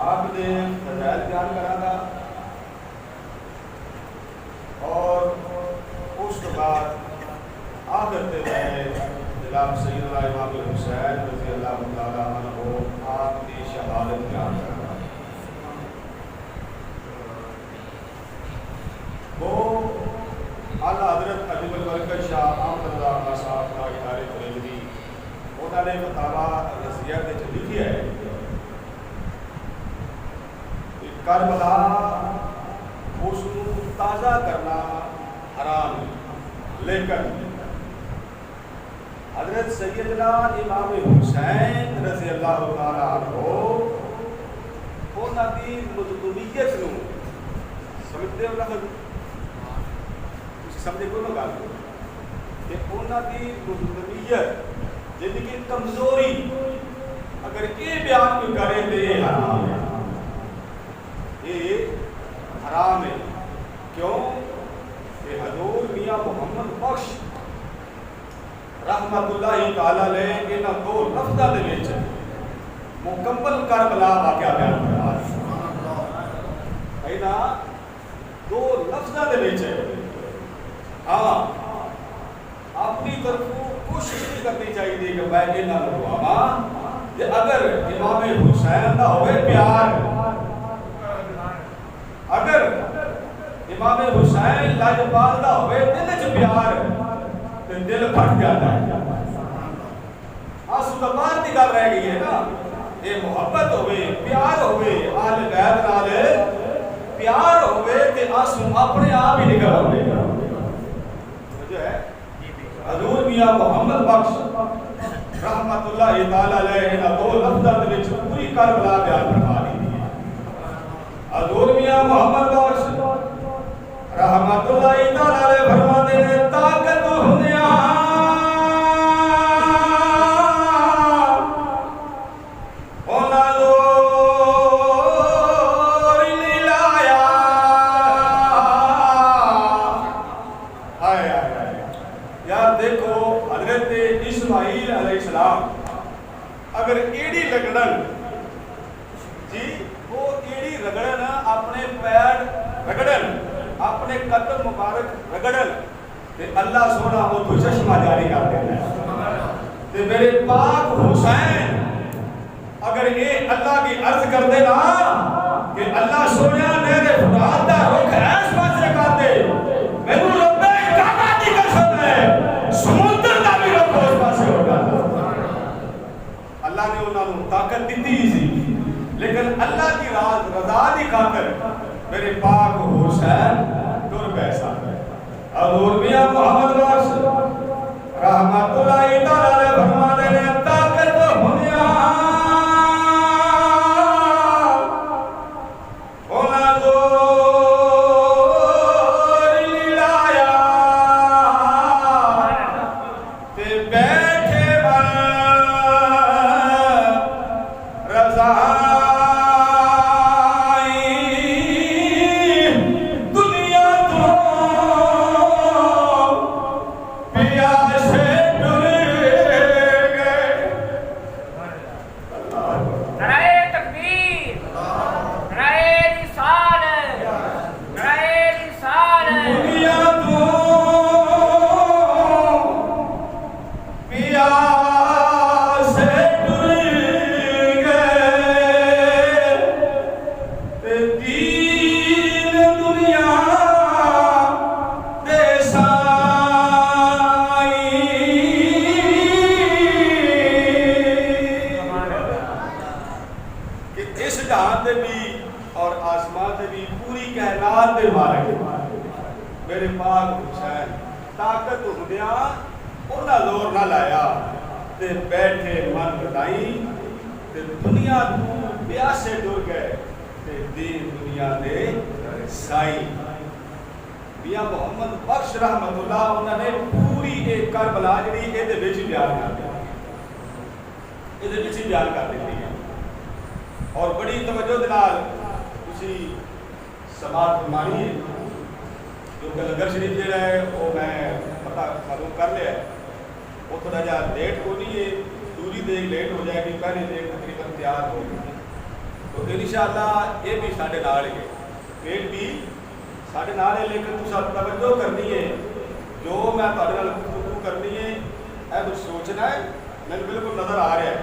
آپ نے فضائل بیان کرا تھا اور اس کے بعد آخر میں جناب سیدنا امام حسین رضی اللہ تعالیٰ عنہ آپ کی شہادت بیان کرا وہ اعلیٰ حضرت عجیب البرکت شاہ احمد رضا خان صاحب کا ادارے بریلوی انہوں نے فتاویٰ رضیہ میں لکھی ہے کربلا اس کو تازہ کرنا حرام ہے، لیکن حضرت سیدنا امام حسین رضی اللہ تعالیٰ عنہ انہوں کی مظلومیت نو سمجھتے ہو لفظ سمجھے کوئی نہ گل کہ انہوں کی مظلومیت جن کی کمزوری اگر یہ بیان کوئی کرے تو یہ حرام ہے، یہ حرام ہے۔ کیوں کہ حضور میاں محمد بخش رحمت اللہ تعالی علیہ انہاں دو لفظاں دے وچ مکمل کربلا واقعہ بیان کرا ہے نا، دو لفظاں دے وچ ہاں اپنی طرفوں کوشش نہیں کرنی چاہیے کہ میں انہاں نوں رواں کہ اگر امام حسین دا ہوئے پیار، اگر امام حسین لاجپال دا ہوئے دل چ پیار تے دل پھٹ جاتا ہے، آنسو دا بات کی گل رہ گئی ہے نا، یہ محبت ہوئے پیار ہوئے آل بیت نال پیار ہوئے تے آنسو اپنے آپ ہی نکل آتے ہیں۔ جو ہے حضور میاں محمد بخش رحمت اللہ تعالی علیہ انہاں دو لفظاں دے وچ پوری کربلا بیان فرما دی ہے۔ حضور میاں محمد بخش رحمت اللہ تعالی علیہ فرماتے ہیں طاقت ہندیاں ہونا زور نہیں لایا، آئے آئے آئے یار دیکھو حضرت اسماعیل علیہ السلام اگر ایڑی لگڑن جی وہ ایڑی رگڑن اپنے پیر رگڑن اپنے قدم مبارک رگڑن تے اللہ سونا وہ تو چشمہ جاری کر دیتا ہے تے میرے پاک حسین اگر یہ اللہ کی عرض کر دے نا کہ اللہ سونا میرے فرات دا رخ ایس پاس کر دے میرے رب کعبہ کی قسم ہے سمندر دا بھی رخ اس پاس ہوگا، اللہ نے انہوں نے طاقت دیتی سی لیکن اللہ کی رضا دی خاطر میرے پاک حسین دور پیسہ حضور میاں محمد بخش رحمت اللہ تعالی علیہ فرماتے ہیں طاقت ہندیاں ہونا زور نہیں لایا تے بیٹھے رضا میرے پاک حسین طاقت ہندیاں انہاں زور نہ لایا تے بیٹھے من بتائی تے دنیا تو پیاسے ڈر گئے تے دین دنیا دے سائی۔ میاں محمد بخش رحمت اللہ انہوں نے پوری ایک کربلا جڑی اے دے وچ بیان کر دی، اے دے وچ بیان کر دی اور بڑی توجہ دے نال تسی سماعت فرمانی ہے کیونکہ لنگر شریف جڑا ہے وہ میں پتہ معلوم کر لیا ہے، وہ تھوڑا جا لیٹ ہونی ہے، دوری دیکھ لیٹ ہو جائے گی، پہلے دیکھ تقریباً تیار ہو گئی تو انشاءاللہ یہ بھی ساڈے نال ہے، پیٹ بھی ساڈے نال ہے، لیکن تساں توجہ کرنی ہے، جو میں تہاڈے نال گفتگو کرنی ہے اے کچھ سوچنا ہے، مینوں بالکل نظر آ رہا ہے۔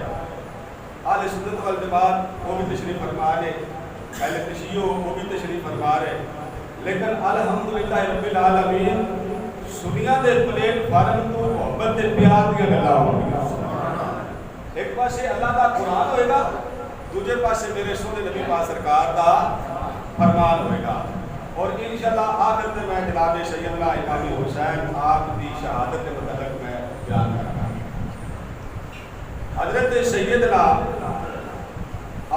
اہل سنت والجماعت وہ بھی تشریف فرما رہے، اہل تشیع وہ بھی تشریف فرما رہے، لیکن الحمدللہ رب العالمین سنیا دے پلیٹ فارم تو محبت دے پیار دیا گلاں ہونگیاں۔ ایک پاسے اللہ کا قرآن ہوئے گا، دوسرے پاسے میرے سونے نبی پاک سرکار کا فرمان ہوئے گا، اور انشاءاللہ آخر میں میں جناب سیدنا امام حسین آپ کی شہادت کے متعلق میں بیان کروں گا۔ حضرت سیدنا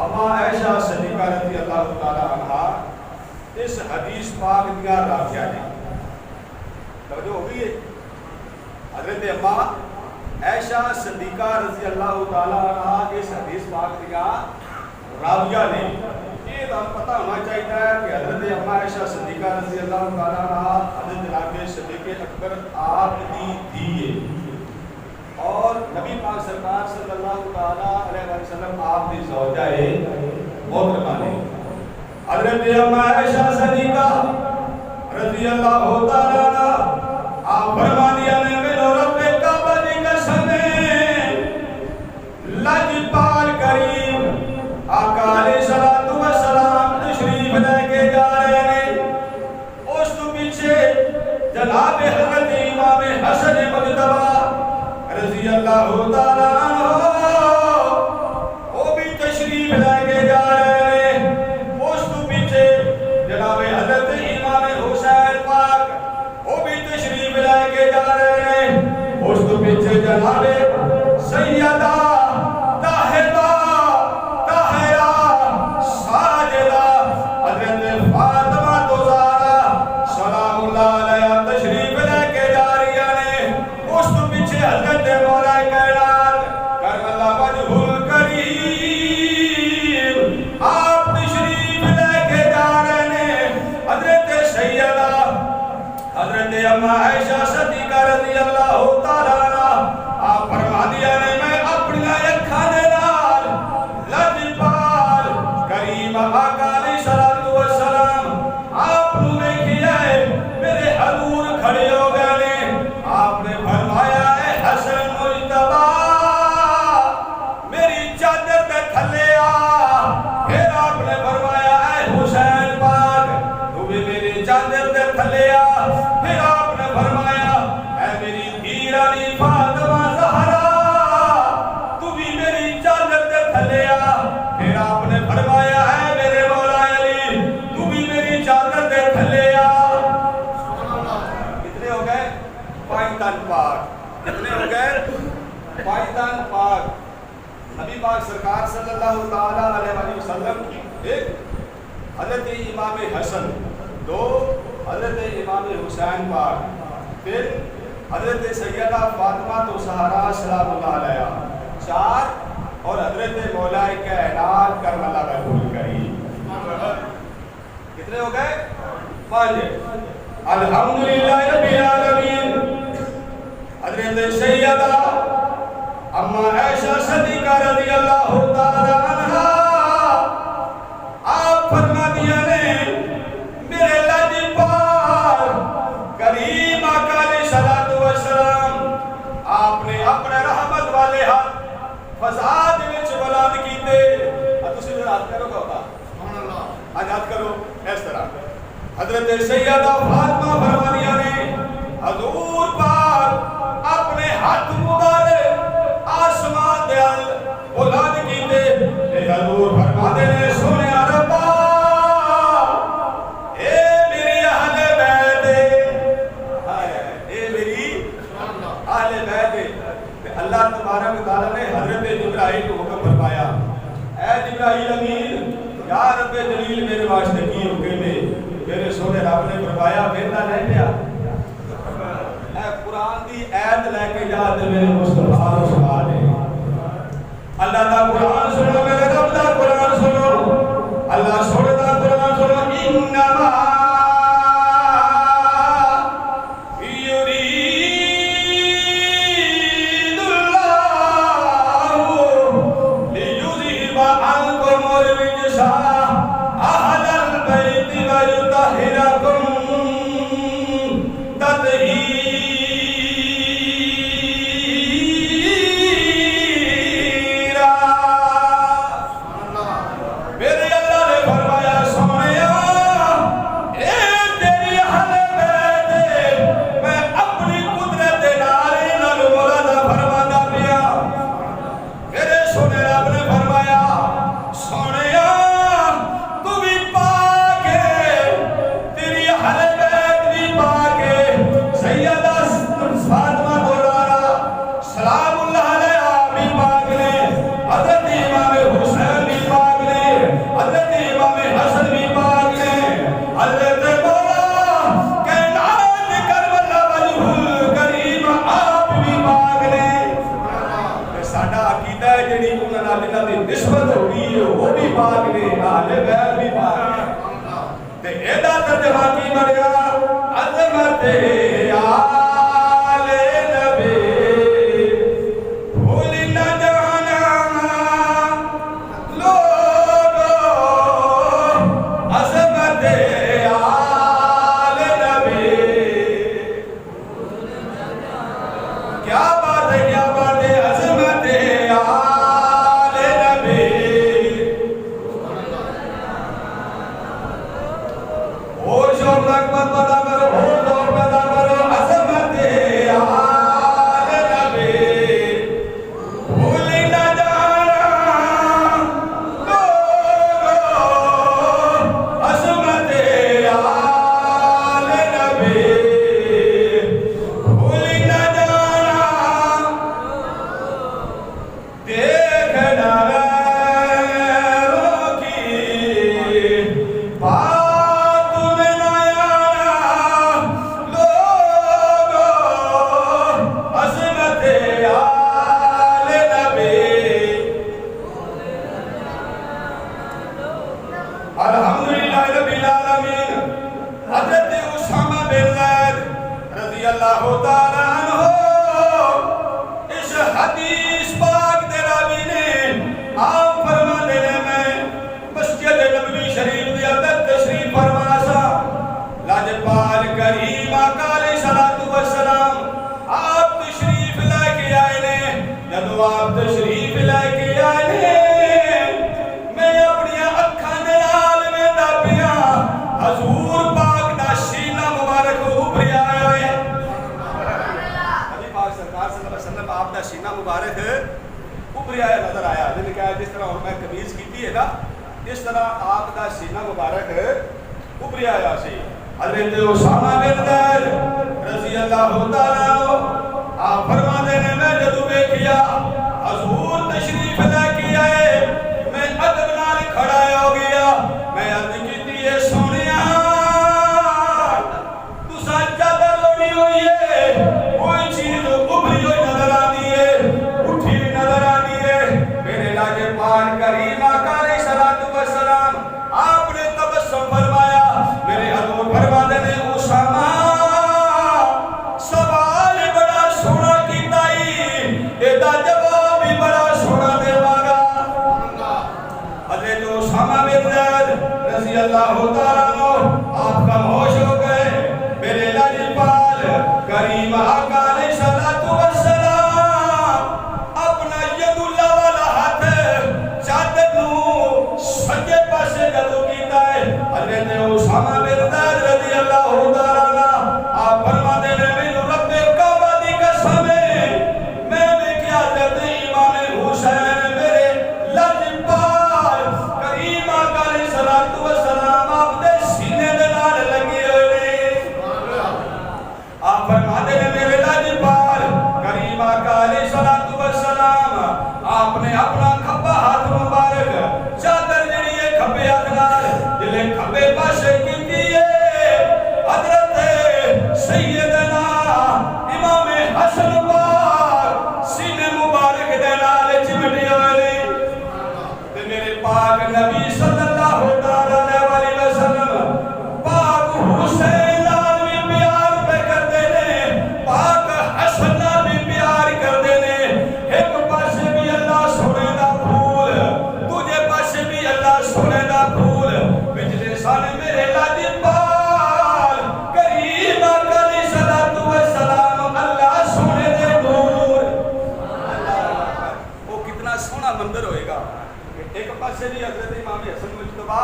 اما عائشہ صدیقہ رضی اللہ تعالی عنہا اس حدیث پاک دیا راویہ نے توجہ ہو گئی ہے۔ حضرت اما عائشہ صدیقہ رضی اللہ تعالی عنہا اس حدیث پاک دیا راویہ نے، یہ پتہ ہونا چاہیے کہ حضرت اما عائشہ صدیقہ رضی اللہ تعالی عنہا حضرت جناب صدیق اکبر آپ کی دھی ہے، اور نبی پاک سرکار صلی اللہ تعالی علیہ وسلم آپ کی زوجہ محترمہ نے۔ حضرت اما عائشہ صدیقہ رضی اللہ تعالی عنہا آپ فرمانیاں نے میرے رب کعبہ دی قسم لجپال کریم آقا علیہ الصلوۃ والسلام تشریف لے کے جا رہے ہیں، اس تو پیچھے جناب حضرت امام حسن مجتبی رضی اللہ تعالی عنہ وہ بھی تشریف لے کے جا رہے ہیں، اس تو پیچھے جناب حضرت امام حسین پاک وہ بھی تشریف لے کے جا رہے ہیں، اس تو پیچھے جناب سیدہ طاہرہ ساجدہ حضرت فاطمہ زہرا سلام اللہ علیہا تشریف لے کے جا رہی ہیں، اس تو پیچھے حضرت مولا کائنات کرم اللہ وجہ الکریم آپ تشریف لے کے جا رہے ہیں۔ حضرت سیدہ حضرت اما عائشہ صدیقہ رضی اللہ تعالی عنہا آپ فرما دیا نے میں اپنی اکھاں دے نال لجپال کریم آقا علیہ الصلوۃ والسلام آپ نوں ویکھیا ہے، میرے حضور کھڑے ہو گئے نے، آپ نے فرمایا اے حسن مجتبی میری چادر دے تھلے آ، پھر آپ نے فرمایا اے حسین پاک تو بھی میری چادر دے تھلے آ، پھر آپ نے فرمایا اے میری دھی رانی فاطمہ زہرا تو بھی میری چادر دے تھلے آ، پھر آپ نے فرمایا اے میرے مولا علی تو بھی میری چادر دے تھلے آ۔ کتنے ہو گئے؟ پانچ تن پاک، کتنے ہو گئے؟ پانچ تن پاک، نبی پاک سرکار صلی اللہ تعالی علیہ وسلم، ایک حضرت امام حسن، دو حضرت امام حسین پاک، پھر حضرت سیدہ فاطمہ زہرا سلام اللہ علیہا، چار، اور حضرت مولا کائنات کرم اللہ وجہ الکریم۔ کتنے ہو گئے؟ پانچ۔ الحمدللہ رب العالمین حضرت سیدہ اما عائشہ صدیقہ رضی اللہ تعالی عنہا آپ فرما دیا نے میرے لجپال کریم آقا علیہ الصلوۃ والسلام آپ نے اپنے رحمت والے ہاتھ فضا دے وچ بلند کیتے، تسی ہاتھ کرو گا ہوتا سبحان اللہ، آج ہاتھ کرو اس طرح۔ حضرت سیدہ فاطمہ فرما دیا نے حضور پاک اپنے ہاتھ مبارک آسمان دے بلند کیتے، اے حضور فرما دے نے سونے ربا اے میری اہل بیت، اے میری اہل بیت۔ اللہ تبارک و تعالی نے حضرت جبرائیل کو حکم فرمایا اے جبرائیل امین یا رب جلیل میرے واسطے کی حکم ہے، میرے سونے رب نے فرمایا ویندا نہیں پیا، اے قرآن دی ایت لے کے جا تے میرے مصطفیٰ نوں سنا دے۔ اللہ دا قرآن سنو، میرے رب دا قرآن سنو، اللہ سونے دا قرآن سنو۔ انما یرید اللہ لیذہب عنکم الرجس نسبت ہو گئی ہے وہ بھی پاک نے اہل بیت بھی پاک تے ایدا ترجمہ کی بنیا عظمت آل نبی بھول نہ جانا لوگو عظمت آل نبی کیا بات ہے عظمت آل نبی اور شوق رغبت پیدا کرو اور ذوق پیدا کرو عظمت آل نبی بھول نہ جانا لوگو عظمت آل نبی بھول نہ جانا دیکھنا غیروں کی بات میں نہ آنا لوگو عظمت آل نبی الحمدللہ رب العالمین حضرت اسامہ بن زید رضی اللہ تعالیٰ عنہ اس حدیث پاک دے راوی نے آپ فرما دینے میں مسجد نبوی شریف دے اندر تشریف فرما سا لاجپال کریم آقا علیہ الصلوۃ والسلام آپ تشریف لے کے آئے نے جدو آپ تشریف لے کے آئے نے میں اپنی اکھاں دے نال ویندا پیا حضور پاک دا سینہ مبارک ابھریا ہے نبی پاک سرکار صلی اللہ علیہ وسلم آپ دا سینہ مبارک ابھریا نظر آیا جن کہ جس طرح ہن میں قمیض کیتی ہے نا اس طرح آپ دا سینہ مبارک ابھریا آیا سی حضرت اسامہ بن زید رضی اللہ تعالیٰ عنہ آپ فرما دینے میں جدو ویکھیا حضور تشریف لے کے آئے میں ادب نال کھڑا ہو گیا میں عرض کیتی ہے سونیا تساں چادر لوڑی ہوئی ہے کوئی چیز ابھری ہوئی نظر آتی ہے اٹھی ہوئی نظر آتی ہے میرے لاجپال کریم آقا علیہ الصلوۃ والسلام آپ نے تبسم فرمایا میرے حضور فرما دینے اسامہ سوال بڑا سونا کیتا ہی ایدا جواب بھی بڑا سونا دیوا گا حضرت اسامہ بن زید رضی اللہ تعالیٰ عنہ آپ خاموش ہو گئے میرے لاجپال کریم آقا علیہ الصلوۃ والسلام اپنا ید اللہ والا ہاتھ چادر نو سجے پاسے جدو کیتا ہے حضرت اسامہ بن زید رضی اللہ تعالیٰ عنہ آپ فرما دے رہے میں رب کعبہ دی قسم میں کیا حضرت امام حسین میرے لاجپال کریم آقا علیہ الصلوۃ والسلام آپ دے سینے دے نال لگے ہوئے نے آپ فرما دے رہے میرے لاجپال کریم آقا علیہ الصلوۃ والسلام آپ نے اپنا کھبا ہاتھ مبارک چادر جڑی ہے کھبے ہاتھ نال جلے کھبے پاسے کیتی ہے حضرت سیدنا امام حسن پاک سینے مبارک دے نال چمٹے ہوئے نے تے میرے پاک نبی صلی اللہ علیہ وسلم پاک حسین نال بھی پیار پہ کردے نے پاک حسن نال بھی پیار کردے نے ایک پاسے بھی اللہ سونے دا پھول دوجے پاسے بھی اللہ سونے دا دا پھول بجلے سن میرے لاجپال کریم آقا علیہ الصلوۃ والسلام اللہ سونے دے نور وہ کتنا سونا منظر ہوئے گا ایک پاسے بھی حضرت امام حسن مجتبی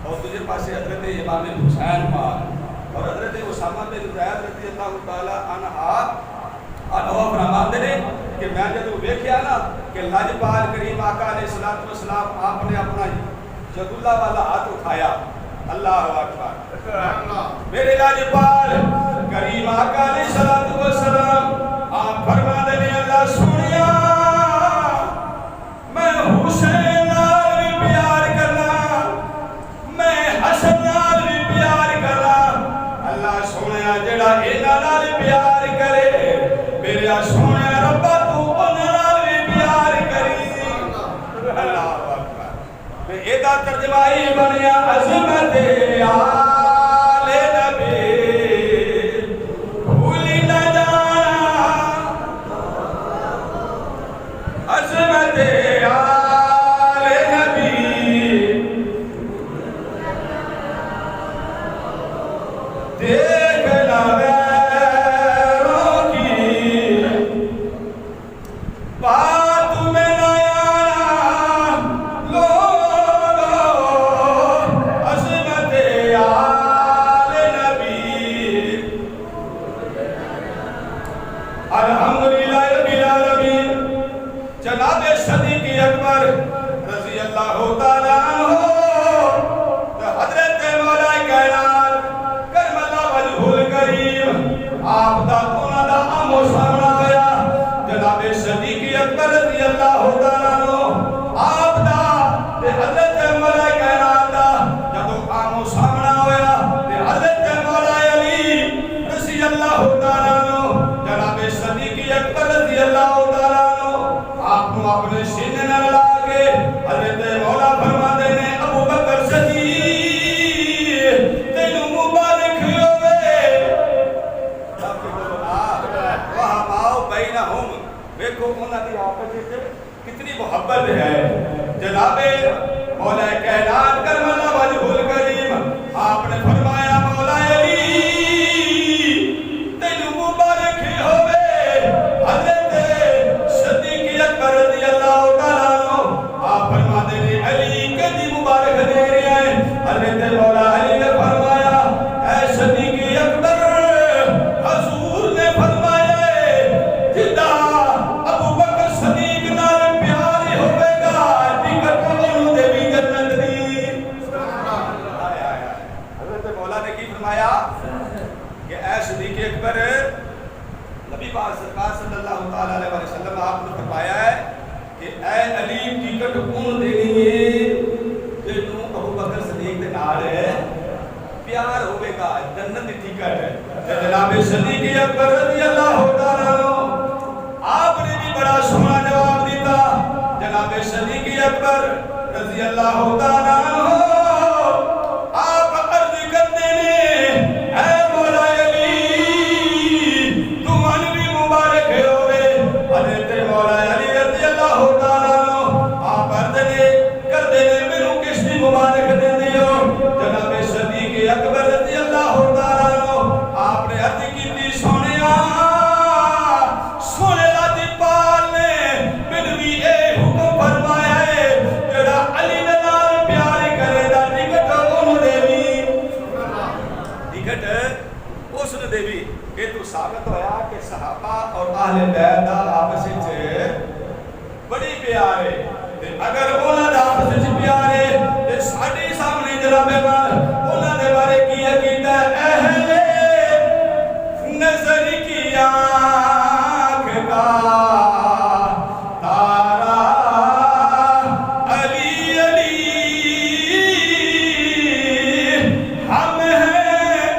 اور دوسرے پاسے حضرت امام حسین پاک اور حضرت اسامہ بن زید رضی اللہ تعالی عنہ فرماتے ہیں کہ میں جب دیکھیا نا کہ لاجپال کریم آقا علیہ الصلوۃ والسلام آپ نے اپنا ید اللہ والا ہاتھ اٹھایا اللہ اکبر میرے لاجپال کریم آقا علیہ الصلوۃ والسلام آپ فرماتے ہیں اللہ سنیا میں حسین نال بھی پیار کرنا میں حسن نال بھی پیار کرنا اللہ سنیا جڑا انہاں نال پیار کرے میرے سونے ربا تو انہاں نال بھی پیار کری اللہ اکبر میں ایدا ترجمہ ہی بنیا عظمت آل نبی بھولی نہ جانا عظمت آل نبی دیکھنا غیروں کی بات میں نہ آنا لوگو عظمت آل نبی الحمدللہ رب العالمین جناب صدیق اکبر رضی اللہ تعالی عنہ حضرت مولا کائنات کرم اللہ وجہ الکریم آپ دا انہاں دا آمو سامنا ہویا جناب صدیق اکبر رضی اللہ تعالی عنہ آپ دا تے حضرت مولا کائنات دا جدوں آمو سامنا ہویا تے حضرت مولا علی رضی اللہ تعالی عنہ جناب صدیق اکبر رضی اللہ تعالی عنہ آپ کو اپنے سینے نہ لا کے حضرت مولا فرماتے ہیں ابو بکر صدیق تینوں مبارک ہوئے وہاں ماؤ بینہم دیکھو انہاں دی آپس وچ کتنی محبت ہے جناب مولا کائنات کرم اللہ وجہ الکریم آپ نے فرمایا مولا علی تینوں مبارک ہوئے حضرت صدیق اکبر رضی اللہ تعالیٰ عنہ آپ فرماتے ہیں علی کدی مبارک دے رہے ہیں حضرت مولا علی نے فرمایا اے صدیق اکبر حضور نے فرمایا جدا ابو بکر صدیق نال پیار ہوئے گا ٹکٹ انہوں دے بھی جنت دی حضرت مولا نے کی فرمایا کہ اے صدیق اکبر نبی پاک سرکار صلی اللہ علیہ وسلم آپ نے فرمایا ہے کہ اے علی ٹکٹ کون دینی ہے جنوں ابو بکر صدیق دے نال پیار ہوئے گا جنت دی ٹکٹ ہے جناب صدیق اکبر رضی اللہ تعالیٰ عنہ آپ نے بھی بڑا سونا جواب دیتا جناب صدیق اکبر رضی اللہ تعالیٰ عنہ آپ عرض کرتے ہیں اے مولا علی تمہیں بھی مبارک ہوئے حضرت مولا علی رضی اللہ تعالیٰ عنہ آپ عرض کر دے میرے کس دی مبارک دے دیو جناب صدیق اکبر رضی اللہ تعالیٰ عنہ آپ نے عرض کی تھی سونیا سونے لاجپال نے میرے بھی اے حکم فرمایا ہے جڑا علی نال پیار کرے دا ٹکٹ انہوں دے بھی ٹکٹ اس نے دے بھی یہ تو ثابت ہویا کہ صحابہ اور اہل بیت دا آپس وچ بڑی پیار ہے اگر انہاں دا آپس وچ پیار ہے تے ساڈے سامنے جناب انہاں دے بارے کی عقیدہ اہل نظر کی آنکھ کا تارا علی علی ہم ہیں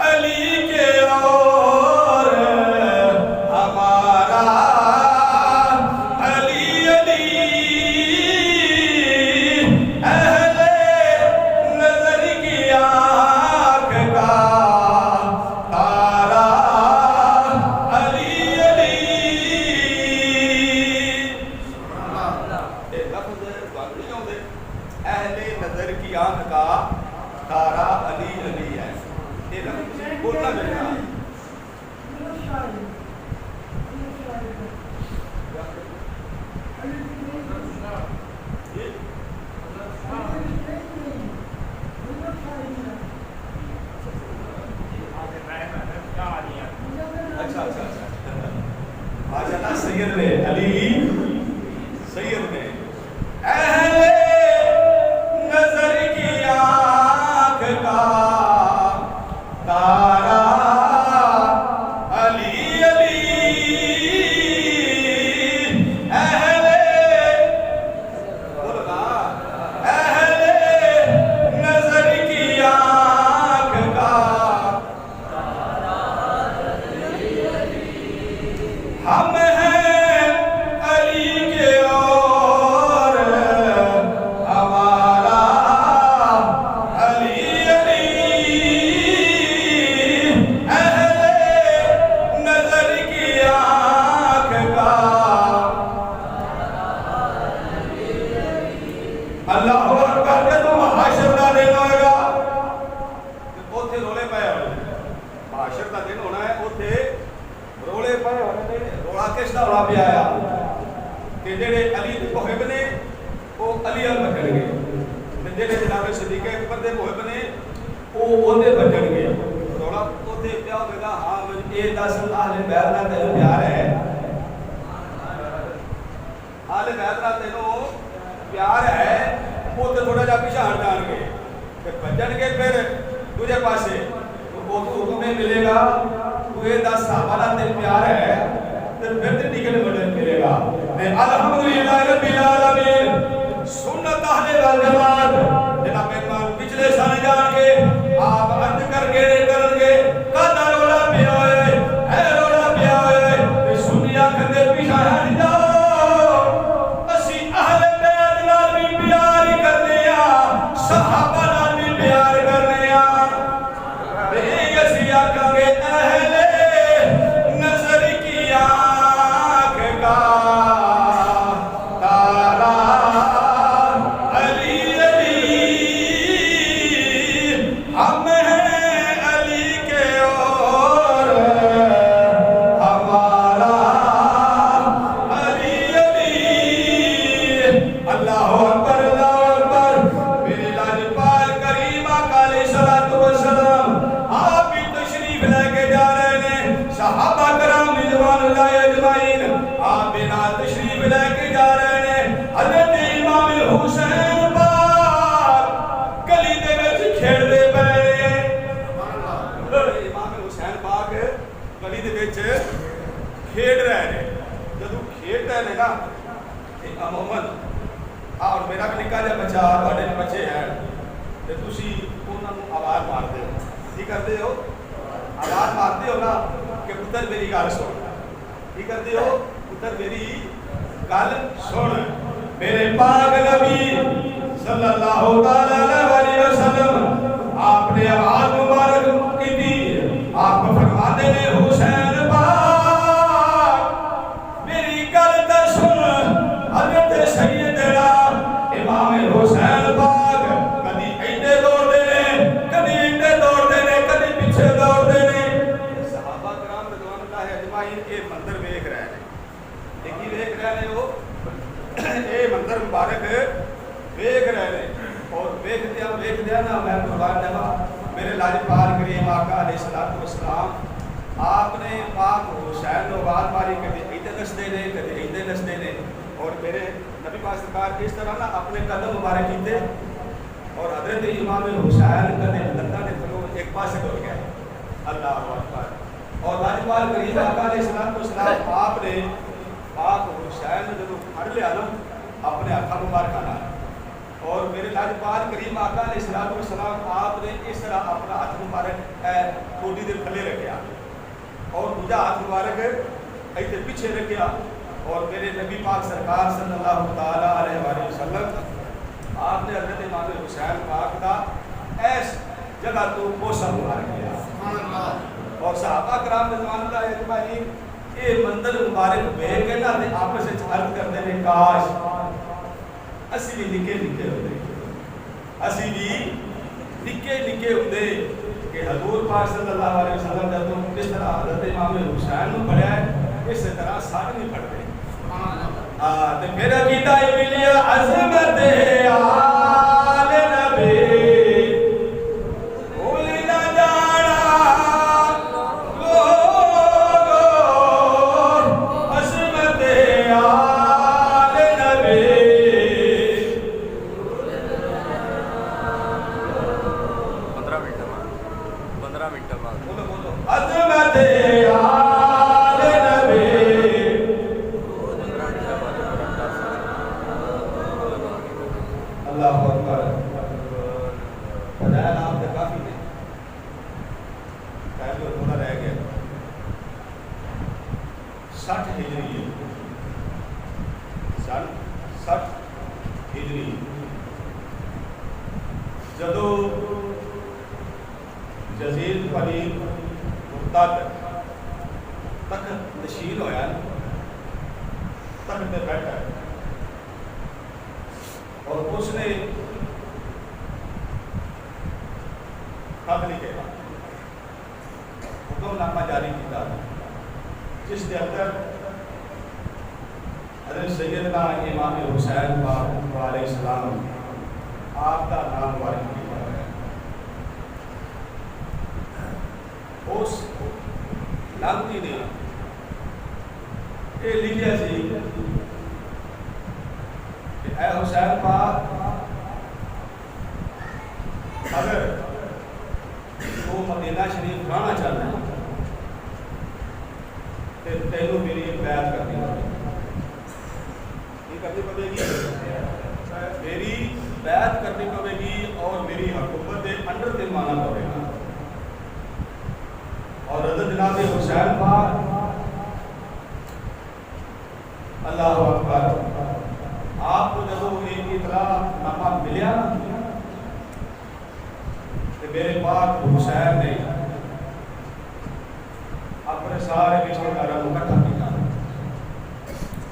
علی کے اور ہمارا علی علی اہل نظر کی آنکھ کا تارا علی علی آسمان کا تارا علی علی ہے. یہ لفظ بولنا ملنا اچھا اچھا اچھا ماشاءاللہ. سید نے علی سید نے اہل نظر کی آنکھ کا تارا علی علی اہل بولنا اہل نظر کی آنکھ کا ہم ہیں علی کے اور ہمارا علی علی اہل نظر کی آنکھ کا اللہ اکبر کہ تم حشر کا دن ہوئے گا اوتھے رولے پائے ہوئے حشر کا دن ہونا ہے اوتھے رولے پائے ہونے نے روڑا کس دا ہونا پہ آیا کہ جڑے علی دے محب نے وہ علی ال بچن گے جڑے جناب صدیق اکبر دے محب نے وہ اوندے بچن گے روڑا اوتھے پیا ہوے گا ہاں اے دس اہل بیت نال تینوں پیار ہے اہل بیت نال تینوں پیار ہے وہ تے تھوڑا جا پیچھے ہٹ جان گے تے بچن گے پھر دوسرے پاسے وہ حکم ملے گا تو یہ دس صحابہ نال تے پیار ہے تے پھر تے نکل مدد ملے گا. الحمدللہ رب العالمین سنت اہل والجماعت جناب ایمان پچھلے سال جان کے آپ عرض کر کے کرن گے کدا رولا پیا ہوئے اے رولا پیا ہوئے تے سنیا کدے پیچھے ہٹ جاؤ اسی اہل بیت نال بھی پیار کرنے آ صحابہ نال بھی پیار کرنے آ تے اسی آکھاں گے اہل نظر کی آنکھ کا تارا علی علی ہم ہیں علی کے اور ہمارا علی علی. اللہ اکبر اللہ اکبر. میرے لاجپال کریم آقا علیہ الصلوۃ والسلام آپ بھی تشریف لے کے جا رہے ہیں صحابہ کرام رضوان اللہ اجمعین آپ بھی نال تشریف لے کے جا رہے ہیں. حضرت امام حسین پاک گلی دے وچ کھیڈدے پئے امام حسین پاک گلی دے وچ کھیڈ رہے ہیں. جدوں کھیڈ رہے ہیں نا عموماً اور میرا بھی نکا جا بچہ تھوڑے بچے ہیں تے تسی انہاں نوں آواز مارتے ہو کی کرتے ہو آواز مارتے ہو نا کہ پتر میری گل سن کی کرتے ہو پتر میری گل سن. میرے پاک نبی صلی اللہ تعالی علیہ وسلم آپ نے آواز مبارک کی تھی آپ فرماتے ہیں حسین پاک میری گل تے سن. حضرت سیدنا امام حسین پاک کدی ایڈے دوڑتے ہیں کدی ایڈے دوڑتے ہیں کدی پیچھے دوڑتے ہیں. صحابہ کرام رضوان اللہ اجمعین یہ منظر ویکھ رہے ہیں لیکن ویکھ رہے ہیں وہ یہ منظر مبارک ویکھ رہے ہیں اور ویکھ دیا نا میں قربان جاوا میرے لاجپال کریم آقا علیہ الصلوۃ والسلام آپ نے پاک حسین نو آواز ماری کدی ایڈے نسدے نے کدی ایڈے نسدے نے اور میرے نبی پاک سرکار اس طرح نا اپنے قدم مبارک کیتے اور حضرت امام حسین کدے لتاں دے تھلوں ایک پاسے ہو گیا. اللہ اکبر. اور لاجپال کریم آقا علیہ الصلوۃ والسلام آپ نے پاک حسین جدوں پھڑ لیا نا اپنے ہاتھ مبارک نال اور میرے لاجپال کریم آقا علیہ الصلوۃ والسلام آپ نے اس طرح اپنا ہاتھ مبارک ٹوٹی دے تھلے رکھیا اور دوجا ہاتھ مبارک ایتھے پیچھے رکھیا اور میرے نبی پاک سرکار صلی اللہ تعالی علیہ وآلہ وسلم آپ نے حضرت امام حسین پاک کا ایس جگہ تو بوسہ مبارک کیا سبحان اللہ. اور صحابہ کرام رضوان اللہ اجمعین یہ منظر مبارک ویکھ کے نا آپس وچ عرض کرتے ہیں کاش اسی بھی نکے نکے ہوتے اسی بھی نکے نکے ہوندے کہ حضور پاک صلی اللہ علیہ وسلم جدوں کس طرح حضرت امام حسین نوں پڑھیا ہے اس طرح سارے نہیں پڑھتے تے پھر کیتا ہے ملیا عظمت آل نبی جس کے اندر حضرت سیدنا امام حسین پاک علیہ السلام آپ کا نام وارد کیا ہے اس لانتی نے یہ لکھا سی کہ اے حسین پاک اگر وہ مدینہ شریف جانا چاہتا ہے تینوں میری بیعت کرنی پڑے گی میری بیعت کرنی پڑے گی اور میری حکومت کے انڈر تے مانا پڑے گا اور حضرت جناب حسین پاک اللہ اکبر آپ کو جب ایک اطلاع نامہ ملیا کہ میرے پاک حسین نے اپنے سارے رشتے داراں نوں اکٹھا کیتا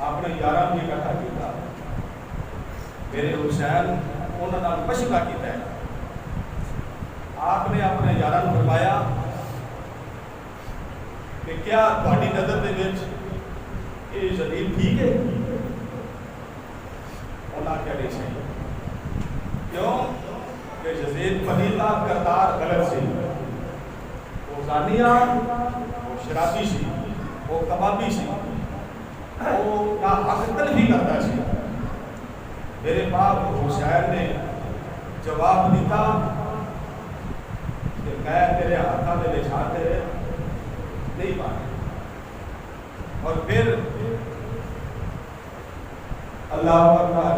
اپنے یاراں بھی اکٹھا کیتا میرے حسین انہاں نال مشورہ کیتا ہے آپ نے اپنے یاراں نوں فرمایا کہ کیا تہاڈی نظر دے وچ یہ جدید ٹھیک ہے انہاں کہا نہیں صحیح کیوں کہ یزید پنی کا کردار غلط سی وہ زانیہ شرابی سی وہ کبابی سی وہ نہ حق تلفی کرتا سی میرے باپ حسین نے جواب دیتا کہ میں تیرے ہاتھوں میں بچھا تیرے نہیں پانے اور پھر اللہ اکبر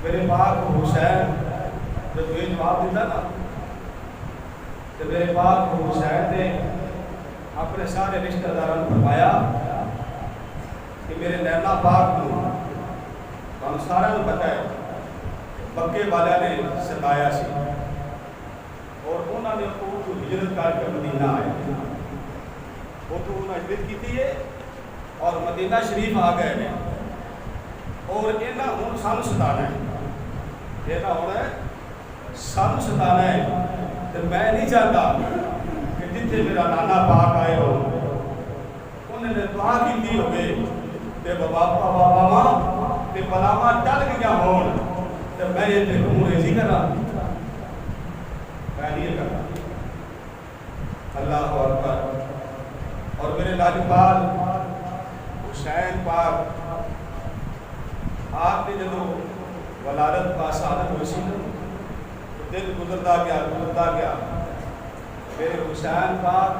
میرے باپ حسین جب یہ جواب دیتا نا تو میرے باپ حسین نے اپنے سارے رشتہ داروں کو فرمایا کہ میرے نینا پاک کو ہم سارا کو پتہ ہے مکے والے نے ستایا سی اور انہوں نے کو ہجرت کر کے مدینہ آئے وہ تو انہوں نے ہجرت کی تھی اور مدینہ شریف آ گئے ہیں اور انہاں ہن سانوں ستانا ہے یہ ہونا ہے سانوں ستانا ہے تو میں نہیں چاہتا کہ جتنے میرا نانا پاک آئے ہو انہوں نے دعا کی تھی ہوگے کہ بابا ماں کہ بلاما ڈل گیا ہون تو میں یہ تے ہوں ریزی کرا میں نہیں کرا اللہ اکبر اور میرے لاجپال حسین پاک آپ نے جب ولادت کا سعادت ہوئی دن گزرتا گیا میرے حسین پاک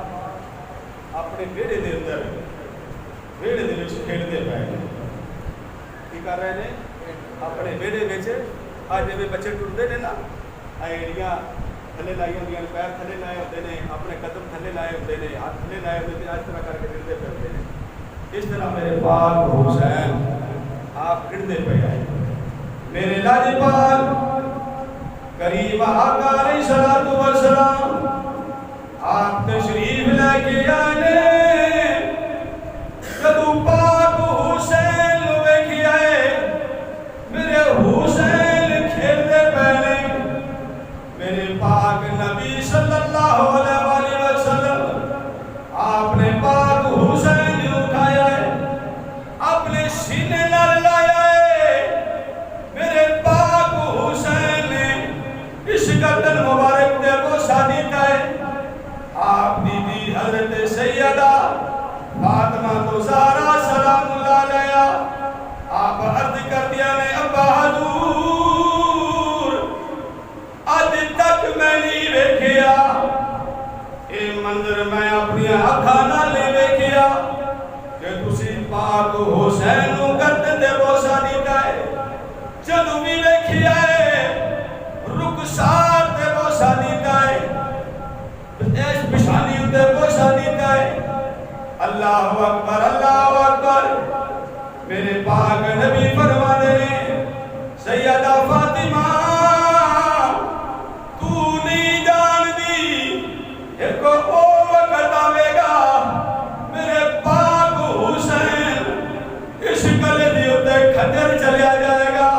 اپنے بیڑے دے اندر بیڑے دے وچ کھیڈتے پے کی کر رہے ہیں اپنے بیڑے وچ آج جے بچے ٹرتے نے نا ایڑیاں تھلے لائی ہوندیاں پیر تھلے لائے ہوندے نے اپنے قدم تھلے لائے ہوندے نے ہاتھ تھلے لائے ہوندے نے اس طرح کر کے کھیڈتے پھرتے ہیں اس طرح میرے پاک حسین آپ کھیڈتے پے آئے میرے لاجپال کریم آقا علیہ الصلوۃ والسلام آپ تشریف لے کے آئے جدو پاک حسین ویکھی آئے میرے حسین کھیلتے پے منظر میں اپنی اکھاں نال ویکھیا کہ تسی پاک حسین نوں گردن تے بوسا دیتا ہے جدوں بھی ویکھیا ہے رخسار تے بوسا دیتا ہے اس پشانی تے بوسا دیتا ہے اللہ اکبر میرے پاک نبی فرماتے ہیں سیدہ فاطمہ تو نہیں جان دی ایک او وقت آوے گا میرے پاک حسین اس گلے دی اتے کھجر چلیا جائے گا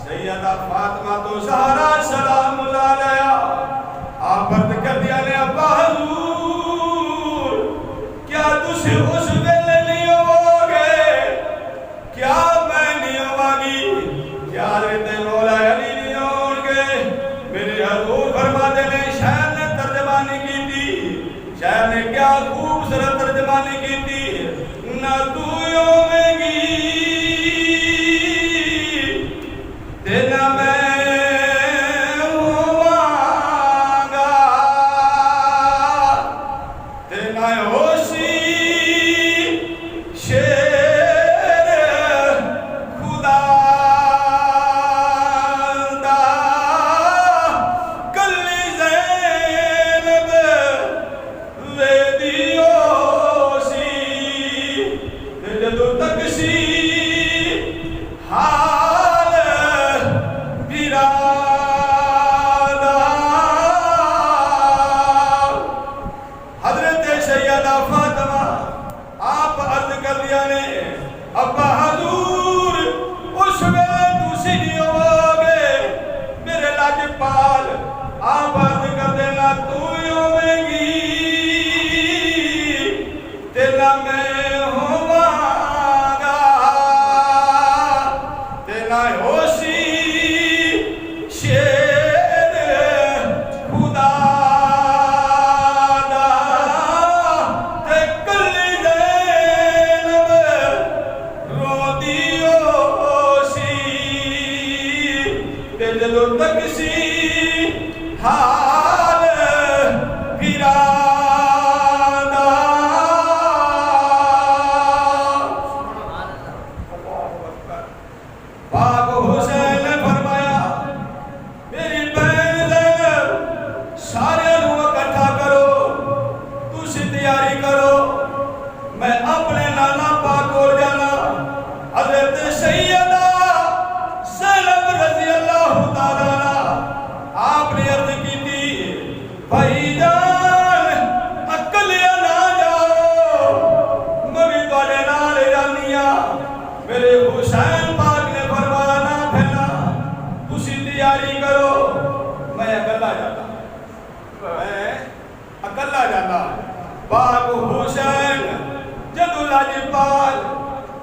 سیدہ فاطمہ تو زہرا سلام اللہ علیہ آپ عرض کر دیا نے ابا حضور کیا تسی اس ویلے نہیں ہو گے کیا میں نہیں ہوگی کیا حضرت مولا علی نہیں ہون گے میرے حضور فرماتے ہیں شاعر نے ترجمانی کی تھی شاعر نے کیا خوبصورت ترجمانی کی تھی نہ تو ہوگی نہ میں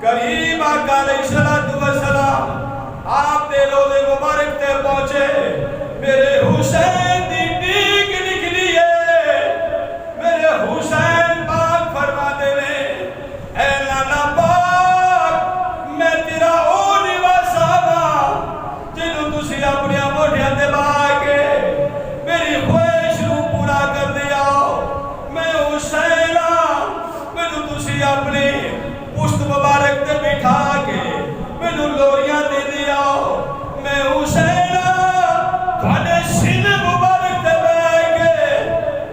قریب آقا علیہ السلام آپ دے روضے مبارک تے پہنچے میرے حسین دی ٹیک نکلی ہے میرے حسین پاک فرما دے لے اے نانا پاک میں تیرا او نواسا جنہوں تسی اپنی موٹیاں دے باگے میری خواہش رو پورا کر دیا میں حسین میں تسی اپنی پشت مبارک تے بٹھا کے میں لوریاں دے دیا میں حسین تھوڑے سن مبارک تے بیٹھ کے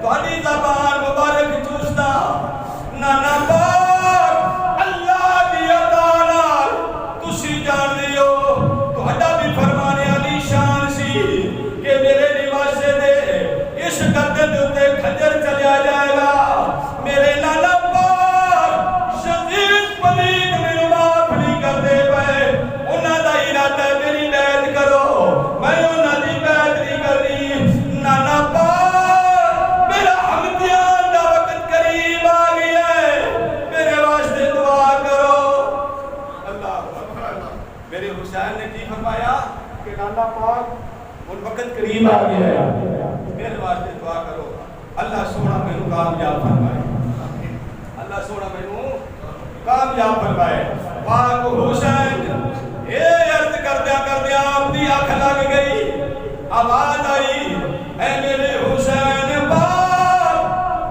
تھوڑی زبان مبارک چوستا نانا پاک اللہ دی عطا نال تسی جان دیو تہاڈا بھی فرمانے علی شان سی کہ میرے نواسے دے اس گدے دے اوتے کھجر چلیا جائے گا میرے نانا ان وقت قریب آ گیا ہے میرے واسطے دعا کرو اللہ سونا مینوں کامیاب فرمائے اللہ سونا مینوں کامیاب فرمائے پاک حسین اے عرض کردیا آپ دی آنکھ لگ گئی آواز آئی اے میرے حسین پاک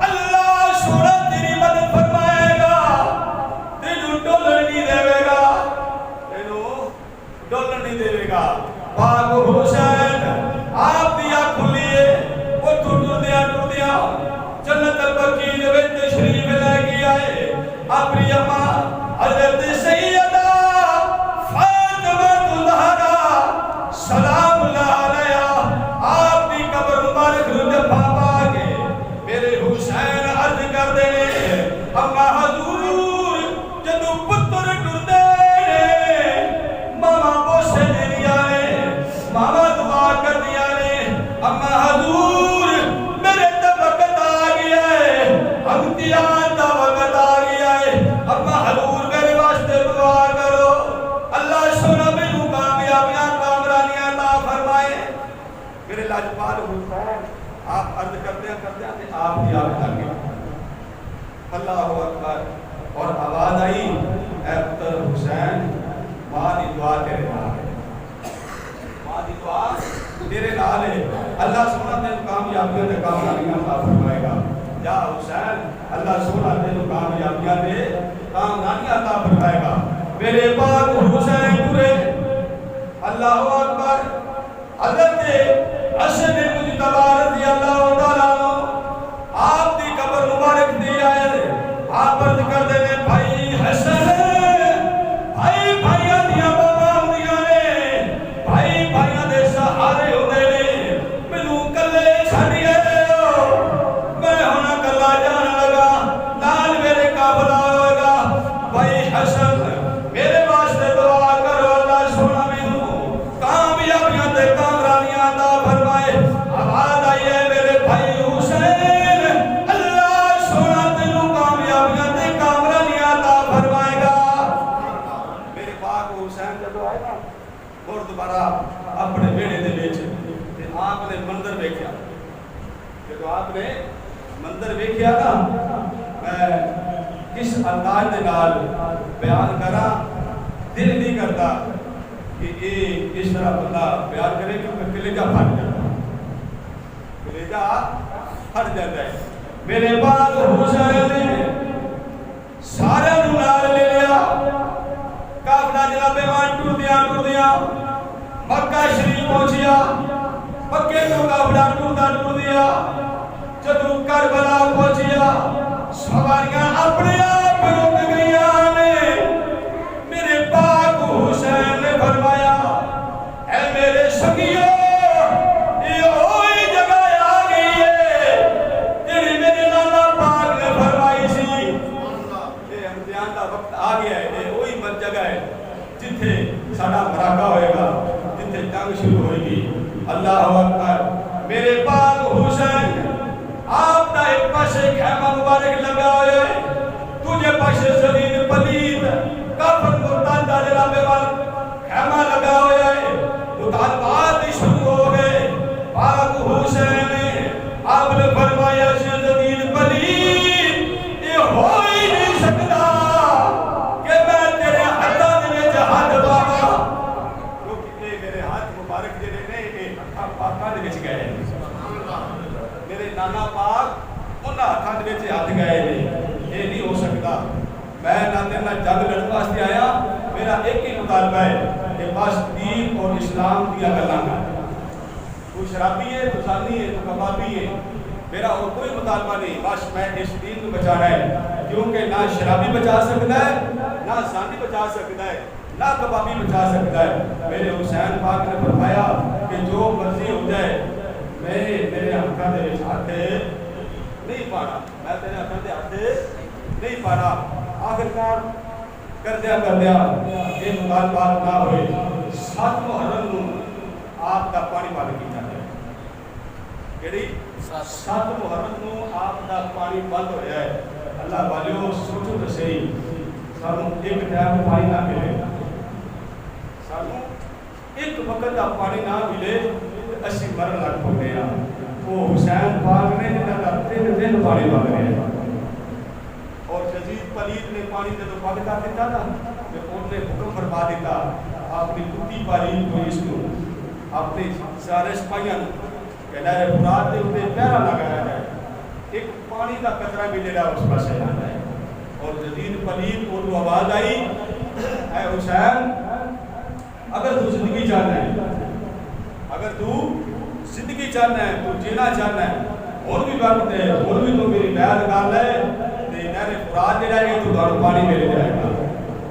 میرے لاجپال حسین آپ عرض کرتے ہیں آپ بھی آپ لگ گئے اللہ اکبر اور آواز آئی اے پتر حسین ماں دی دعا تیرے نال ہے ماں دی دعا تیرے نال ہے اللہ سونا تینوں کامیابیاں تے کامیابیاں عطا فرمائے گا یا حسین اللہ سونا تینوں کامیابیاں تے کامیابیاں عطا فرمائے گا میرے پاک حسین پورے اللہ اکبر حضرت اشد مجتبی رضی اللہ تعالیٰ آپ دی قبر مبارک دی آئے آپ عرض کر دے بھائی حسن بھائی بھائیاں دیاں بابا ہوندیاں نے بھائی بھائیاں دے سہارے ہوندے نے مینوں کلے چھڈیے میں ہن کلا جان لگا نال میرے قافلہ ہوئے گا بھائی حسن میرے واسطے دعا کرو اللہ سونا مینوں کامیابیاں تے کامیابیاں عطا فرمائے آواز آئی ہے میرے بھائی حسین اللہ سونا تینوں کامیابیاں تے کامیابیاں عطا فرمائے گا میرے پاک حسین جب آئے نا اور دوبارہ اپنے بیڑے دے وچ تے آپ نے منظر ویکھیا جب آپ نے منظر ویکھیا نا میں کس انداز دے نال بیان کراں دل نہیں کرتا کہ یہ اس طرح بندہ بیان کرے کہ کلیجہ پھٹ جاتا ہے کلیجہ پھٹ جاتا ہے میرے پاک حسین نے سارے نال لے لیا قافلہ جناب ایمان ٹر دیا مکہ شریف پہنچیا مکے تو قافلہ ٹر دیا جدوں کربلا پہنچیا سواریاں اپنے آپ رک گئیاں نے میرے پاک حسین نے فرمایا اے میرے سکیو یہ وہی جگہ آ گئی ہے جڑی میرے نانا پاک نے فرمائی سی یہ امتحان کا وقت آ گیا ہے یہ وہی جگہ ہے جتھے ساڈا مراقہ ہوئے گا جتھے جنگ شروع ہوئے گی اللہ اکبر میرے پاک حسین آپ دا ایک پاسے خیمہ مبارک لگا ہوئے تجھے پاسے زمین پلید کافر مرتد دا جناب وال خیمہ لگا ہوئے مطالبات شروع ہو گئے پاک حسین آپ نے فرمایا زمین پلید یہ ہو ہی نہیں سکتا کہ میں تیرے ہاتھاں دے وچ ہاتھ پاواں کیونکہ یہ میرے ہاتھ مبارک جڑے نے یہ ہاتھاں پاکاں دے وچ گئے میرے نانا پاک انہاں ہاتھاں دے وچ ہاتھ گئے نے یہ نہیں ہو سکتا میں نہ تیرے جنگ لڑن واسطے آیا میرا ایک ہی مطالبہ ہے کہ بس دین اور اسلام دیا گلاں کر تو شرابی ہے تو زانی ہے تو کبابی ہے میرا اور کوئی مطالبہ نہیں بس میں اس دین کو بچانا ہے کیونکہ نہ شرابی بچا سکتا ہے نہ زانی بچا سکتا ہے نہ کبابی بچا سکتا ہے میرے حسین پاک نے فرمایا کہ جو مرضی ہو جائے میرے ہاتھاں دے وچ ہاتھ نہیں پانا میں تیرے ہاتھاں دے ہاتھ نہیں پانا آخرکار کردیا یہ مطالبات نہ ہوئے 7 محرم نو آپ دا پانی بند کیتا ہے کیڑی 7 محرم نو آپ دا پانی بند ہویا ہے اللہ والیو سوچو تے صحیح سانو ایک ٹائم پانی نہ ملے سانو ایک وقت دا پانی نہ ملے اسی مرن لگ پے ہاں وہ حسین پاک نے جنہاں دا 3 دن پانی مانگ رہے ہیں اور یزید پلید نے پانی جدوں بند کر دیتا نا کہ انہوں نے حکم فرما دیتا اپنی کتی پلید کو اس کو اپنے سارے سپاہیاں کہ نہر فرات دے اوپر پہرا لگایا جائے ایک پانی کا قطرہ بھی جڑا اس پاسے نہ جائے اور یزید پلید کو آواز آئی اے حسین اگر تو زندگی چاہنا ہے اگر تو زندگی چاہنا ہے تو جینا چاہنا ہے اور بھی وقت ہے اور بھی تو میری بیعت کر لے نہر فرات جڑا ہے تو دار پانی مل جائے گا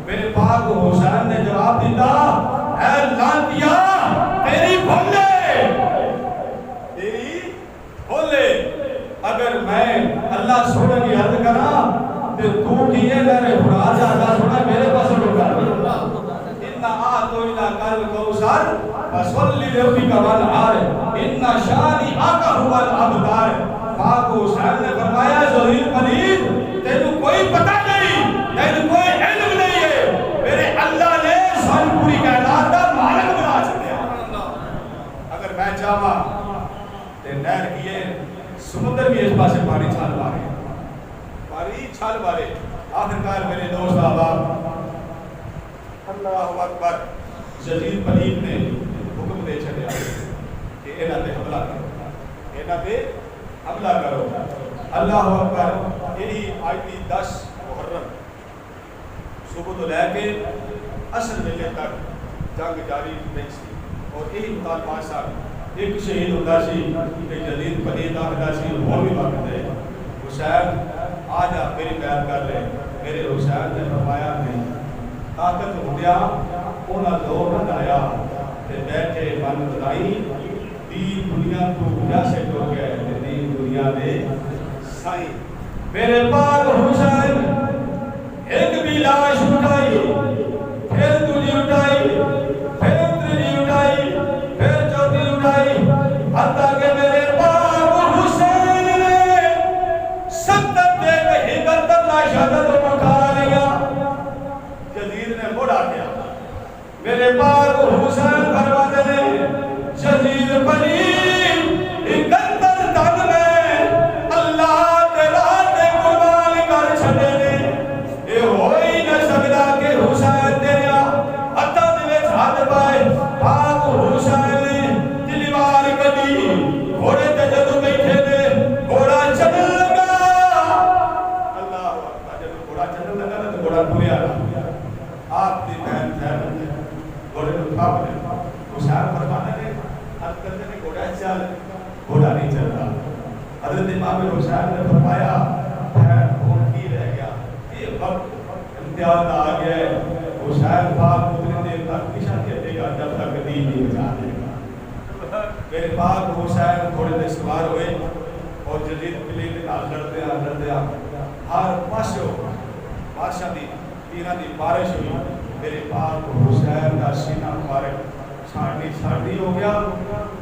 میرے پاک حسین نے جواب دیتا اے لانتیا تیری بھولے اگر میں اللہ سونے کی عرض کراں تے تو کیے نہر فرات جاتا سونا میرے پاس رکا ان اعطینا کل کوثر فصل لربک وانحر ان شانئک هو الابتر پاک حسین نے فرمایا ظہیر پلید تینوں کوئی پتہ نہیں تینوں کوئی علم نہیں ہے میرے اللہ نے ساری پوری کائنات کا مالک بنا چھڑیا اگر میں چاہواں نہر کی ہے سمندر بھی اس پاسے پانی چھال مارے پانی چھال مارے آخرکار میرے دوست احباب اللہ اکبر یزید پلید نے حکم دے چھڑیا کہ انہاں تے حملہ کرو انہاں تے حملہ کرو اللہ اکبر یہی آیتی 10 محرم صبح تو لے کے عصر ویلے تک جنگ جاری نہیں سی اور یہی مطالبہ صاحب ایک شہید ہوتا سی کہ یزید پلید آخدا سی اور بھی وقت ہے حسین آ جا میری بیعت کر لے میرے حسین نے فرمایا نہیں طاقت ہوندیا انہاں دور نہ لایا تے بیٹھے من بنائی دین دنیا تو وجہ سے ٹر گئے دین دنیا دے سائیں میرے پاک حسین ایک بھی لاش اٹھائی پھر دوسری اٹھائی پھر تیسری اٹھائی پھر چوتھی اٹھائی حتیٰ کہ میرے پاک حسین نے 70 دے کہیں 71 لاشاں کو اٹھا لیا یزید نے مڑا دیا میرے پاک حسین فرماتے ہیں یزید پلید 71 دن میں اللہ کے راہ تے قربان کر چھڈے نے اے ہو ہی نہ سکدا کہ حسین تیرا ہتھاں دے وچ ہاتھ پائے پاک حسین نے تلوار کڈی گھوڑے تے جدوں بیٹھے نے گھوڑا چلن لگا اللہ اکبر جدوں گھوڑا چلن لگا تے گھوڑا ٹریا آپ دی بہن ٹھہر گھوڑے کو تھاپ لے حسین فرماتے ہیں حد کرتے ہیں گھوڑا چل گھوڑا نہیں چل رہا حضرت امام حسین نے فرمایا خیر کون کی رہ گیا یہ وقت امتیاز آ گیا ہے حسین پاک اتنے دیر تک پیچھا کہتے گا جب تک دین نہیں بچا دے گا میرے پاک حسین گھوڑے سے سوار ہوئے اور یزید پلید نال لڑتے ہر پاسوں بادشاہ دی پیران دی بارش ہوئی میرے پاک حسین کا سینہ مبارک چھاڑی ہو گیا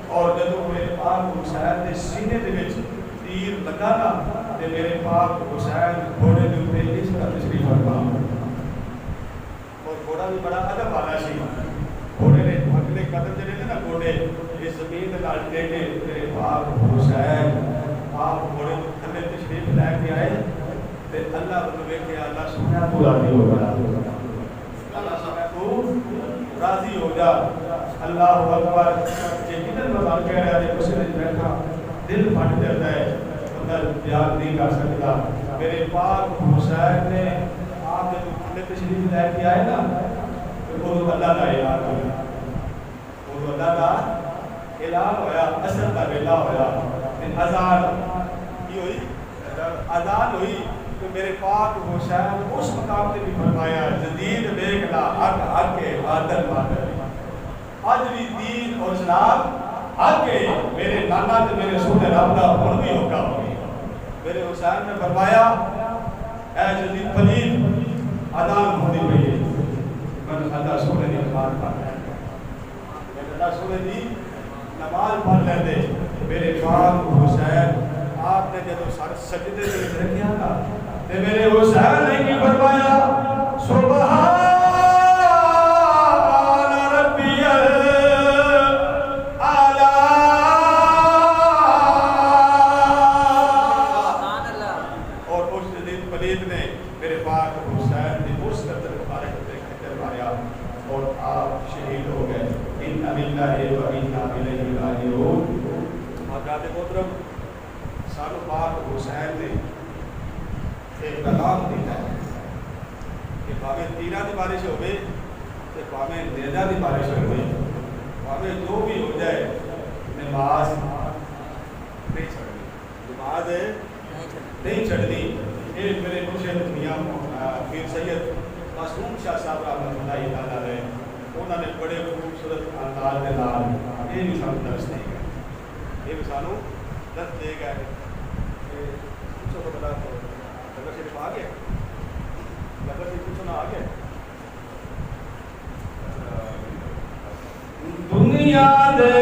اور جدوں میرے پاک حسین دے سینے دے وچ تیر لگا نا تے میرے پاک حسین گھوڑے دے اوپر اس طرح تشریف فرما اور گھوڑا بھی بڑا ادب والا سی گھوڑے نے اگلے قدم جڑے نے نا گھوڑے اس زمین دے نال ٹے کے میرے پاک حسین آپ گھوڑے دے تھلے تشریف لے کے آئے تے اللہ نوں ویکھیا اللہ سبحانہ تو راضی ہو گیا اللہ سبحانہ تو راضی ہو جا اللہ اکبر یہ کتنے مزار کہہ رہا ہے اسے نے بیٹھا دل پھٹ جاتا ہے اندر بیان نہیں کر سکتا میرے پاک حسین نے آپ جب اپنے تشریف لے کے آئے نا تو وہ اللہ کا اعلان ہوا وہ اللہ کا اعلان ہوا اثر کا ویلا ہوا اذان کی ہوئی اذان ہوئی تو میرے پاک حسین اس مقام تے بھی فرمایا جدید دیکھ لا حق حق کے عادل بادل آج بھی دین اور اسلام حق ہے میرے نانا تے میرے رسول رب دا ہن بھی ہوگا میرے حسین نے فرمایا اے جدید پلید اذان ہوندی پئی ہے من اللہ سورہ دی نماز پڑھ رہا ہے میں اللہ سورہ دی نماز پڑھ لیندے میرے پاک حسین آپ نے جدوں سر سجدے تے رکھیا نا تے میرے حسین نے کی فرمایا سبحان ربی الاعلی اور اس دن پلید نے میرے پاک حسین نے اس قدر مبارک دیکھ کر ماریا اور آپ شہید ہو گئے ان للہ و انا الیہ راجعون حضرات محترم سانو پاک حسین نے ایک پیغام دیتا ہے کہ بھاوے تیرہ دی بارش ہوئے کہ بھاوے نیزہ دی بارش ہوئے بھاوے جو بھی ہو جائے نماز نہیں چھڑنی نماز نہیں چھڑنی یہ میرے مرشد میاں پیر سید معصوم شاہ صاحب رحمۃ اللہ تعالیٰ علیہ انہوں نے بڑے خوبصورت انداز کے نال یہ بھی سانو درس دے گئے یہ بھی سانو درس دے گئے پوچھو تو بتا لفظ شریف آ گیا لفظ شریف پوچھنا آ گیا دنیا دے